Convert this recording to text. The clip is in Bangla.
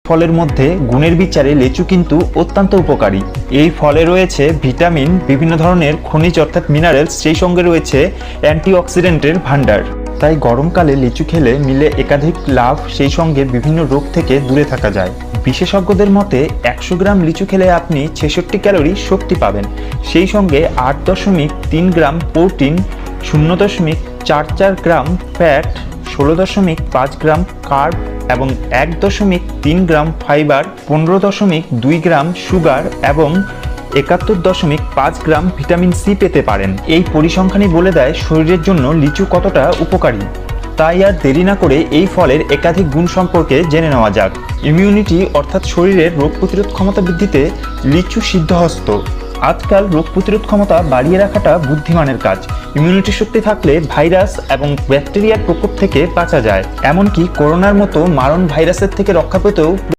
ফলের মধ্যে গুণের বিচারে লিচু কিন্তু অত্যন্ত উপকারী। এই ফলে রয়েছে ভিটামিন, বিভিন্ন ধরনের খনিজ অর্থাৎ মিনারেলস, সেই সঙ্গে রয়েছে অ্যান্টিঅক্সিডেন্টের ভাণ্ডার। তাই গরমকালে লিচু খেলে মিলে একাধিক লাভ, সেই সঙ্গে বিভিন্ন রোগ থেকে দূরে থাকা যায়। বিশেষজ্ঞদের মতে 100 গ্রাম লিচু খেলে আপনি 66 ক্যালোরি শক্তি পাবেন, সেই সঙ্গে 8.3 গ্রাম প্রোটিন, 0.44 গ্রাম ফ্যাট, 16.5 গ্রাম কার্ব এবং 1.3 গ্রাম ফাইবার, 15.2 গ্রাম সুগার এবং 71.5 গ্রাম ভিটামিন সি পেতে পারেন। এই পরিসংখ্যানই বলে দেয় শরীরের জন্য লিচু কতটা উপকারী। তাই আর দেরি না করে এই ফলের একাধিক গুণ সম্পর্কে জেনে নেওয়া যাক। ইমিউনিটি অর্থাৎ শরীরের রোগ প্রতিরোধ ক্ষমতা বৃদ্ধিতে লিচু সিদ্ধহস্ত। আজকাল রোগ প্রতিরোধ ক্ষমতা বাড়িয়ে রাখাটা বুদ্ধিমানের কাজ। ইমিউনিটি শক্তি থাকলে ভাইরাস এবং ব্যাকটেরিয়ার প্রকোপ থেকে বাঁচা যায়, এমনকি করোনার মতো মারণ ভাইরাসের থেকে রক্ষা পেতেও